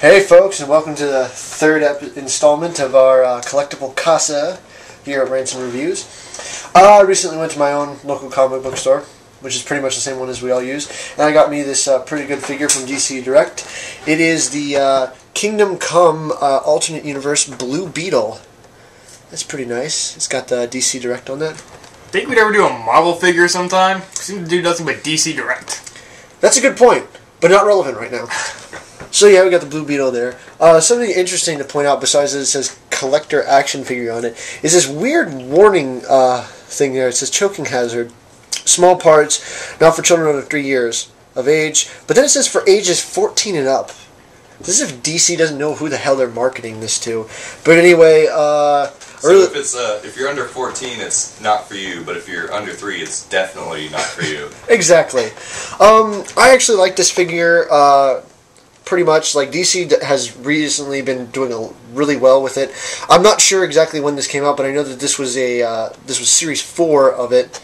Hey folks, and welcome to the third installment of our Collectible Casa here at Ransom Reviews. I recently went to my own local comic book store, which is pretty much the same one as we all use, and I got me this pretty good figure from DC Direct. It is the Kingdom Come alternate universe Blue Beetle. That's pretty nice. It's got the DC Direct on that. Think we'd ever do a Marvel figure sometime? We seem to do nothing but DC Direct. That's a good point, but not relevant right now. So yeah, we got the Blue Beetle there. Something interesting to point out, besides that it says collector action figure on it, is this weird warning thing there. It says choking hazard, small parts, not for children under 3 years of age. But then it says for ages 14 and up. This is if DC doesn't know who the hell they're marketing this to. But anyway, so if you're under 14, it's not for you. But if you're under 3, it's definitely not for you. Exactly. I actually like this figure. Pretty much, like, DC has recently been doing really well with it. I'm not sure exactly when this came out, but I know that this was Series 4 of it.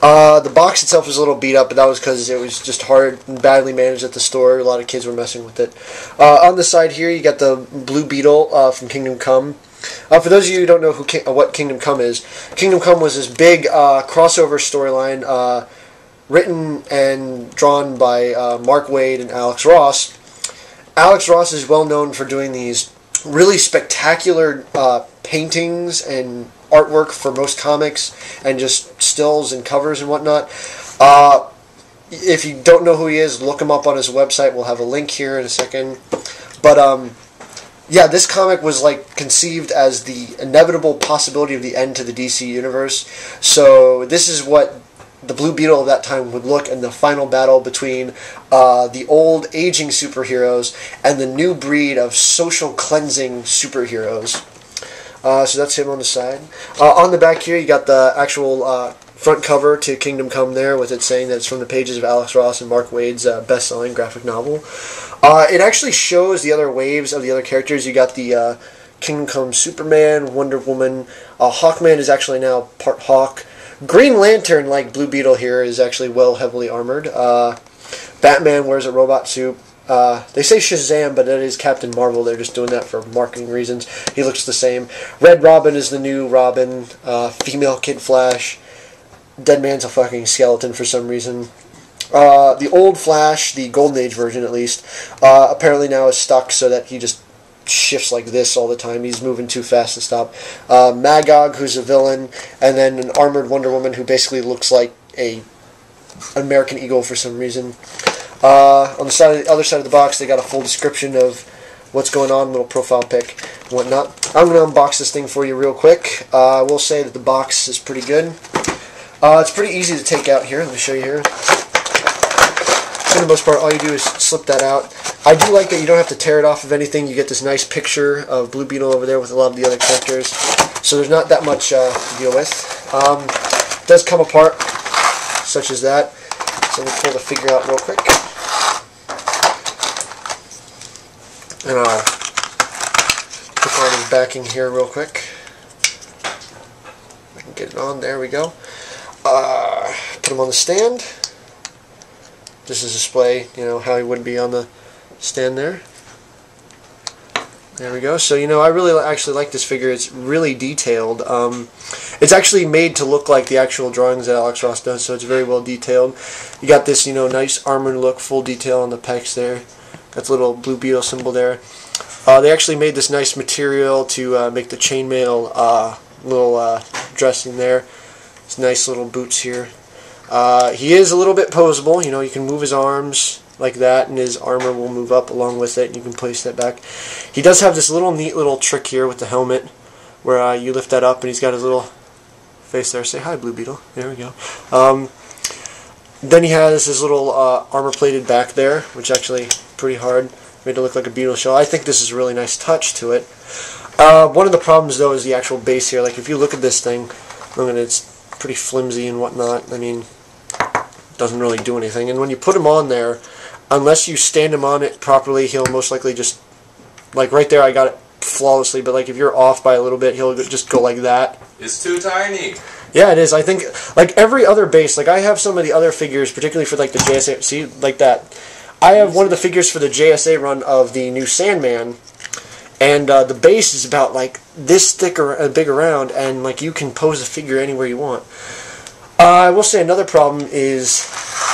The box itself was a little beat up, but that was because it was just hard and badly managed at the store. A lot of kids were messing with it. On the side here, you got the Blue Beetle from Kingdom Come. For those of you who don't know what Kingdom Come is, Kingdom Come was this big crossover storyline written and drawn by Mark Waid and Alex Ross. Alex Ross is well known for doing these really spectacular paintings and artwork for most comics and just stills and covers and whatnot. If you don't know who he is, look him up on his website. We'll have a link here in a second. But yeah, this comic was like conceived as the inevitable possibility of the end to the DC universe. So this is what the Blue Beetle of that time would look in the final battle between the old aging superheroes and the new breed of social cleansing superheroes. So that's him on the side. On the back here, you got the actual front cover to Kingdom Come there, with it saying that it's from the pages of Alex Ross and Mark Waid's best-selling graphic novel. It actually shows the other waves of the other characters. You got the Kingdom Come Superman, Wonder Woman. Hawkman is actually now part Hawk. Green Lantern, like Blue Beetle here, is actually heavily armored. Batman wears a robot suit. They say Shazam, but that is Captain Marvel. They're just doing that for marketing reasons. He looks the same. Red Robin is the new Robin. Female Kid Flash. Deadman's a fucking skeleton for some reason. The old Flash, the Golden Age version at least, apparently now is stuck so that he just shifts like this all the time. He's moving too fast to stop. Magog, who's a villain, and then an armored Wonder Woman who basically looks like an American Eagle for some reason. On the other side of the box, they got a full description of what's going on, little profile pic and whatnot. I'm going to unbox this thing for you real quick. I will say that the box is pretty good. It's pretty easy to take out here. Let me show you here. For the most part, all you do is slip that out. I do like that you don't have to tear it off of anything. You get this nice picture of Blue Beetle over there with a lot of the other characters. So there's not that much to deal with. It does come apart, such as that. So we'll pull the figure out real quick. And I'll put on his backing here real quick. I can get it on. There we go. Put him on the stand. This is display, you know, how he would be on the stand there. There we go. So, you know, I really actually like this figure. It's really detailed. It's actually made to look like the actual drawings that Alex Ross does, so it's very well detailed. You got this, you know, nice armored look, full detail on the pecs there. Got the little Blue Beetle symbol there. They actually made this nice material to make the chainmail little dressing there. It's nice little boots here. He is a little bit posable. You know, you can move his arms like that, and his armor will move up along with it, and you can place that back. He does have this neat little trick here with the helmet, where you lift that up, and he's got his little face there. Say hi, Blue Beetle. There we go. Then he has his little armor-plated back there, which actually pretty hard, made to look like a Beetle shell. I think this is a really nice touch to it. One of the problems, though, is the actual base here. Like, if you look at this thing, look at it, it's pretty flimsy and whatnot. I mean, it doesn't really do anything. And when you put him on there, unless you stand him on it properly, he'll most likely just, like right there, I got it flawlessly, but like if you're off by a little bit, he'll just go like that. It's too tiny. Yeah, it is. I think, like every other base, like I have some of the other figures, particularly for like the JSA, see, like that. I have one of the figures for the JSA run of the new Sandman, and the base is about like this thick or big around, and like you can pose the figure anywhere you want. I will say another problem is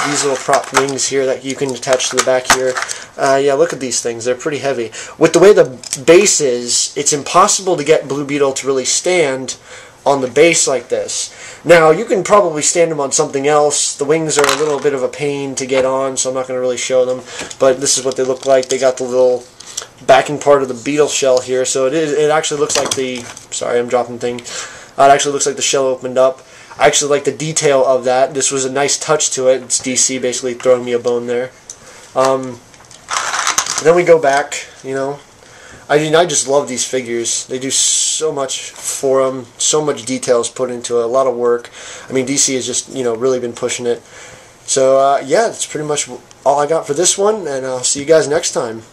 these little prop wings here that you can attach to the back here. Yeah, look at these things. They're pretty heavy. With the way the base is, it's impossible to get Blue Beetle to really stand on the base like this. Now, you can probably stand them on something else. The wings are a little bit of a pain to get on, so I'm not going to really show them. But this is what they look like. They got the little backing part of the Beetle shell here, so it actually looks like the... Sorry, I'm dropping things. It actually looks like the shell opened up. I actually like the detail of that. This was a nice touch to it. It's DC basically throwing me a bone there. Then we go back, you know. I mean, I just love these figures. They do so much for them. So much details put into it. A lot of work. I mean, DC has just, you know, really been pushing it. So, yeah, that's pretty much all I got for this one. And I'll see you guys next time.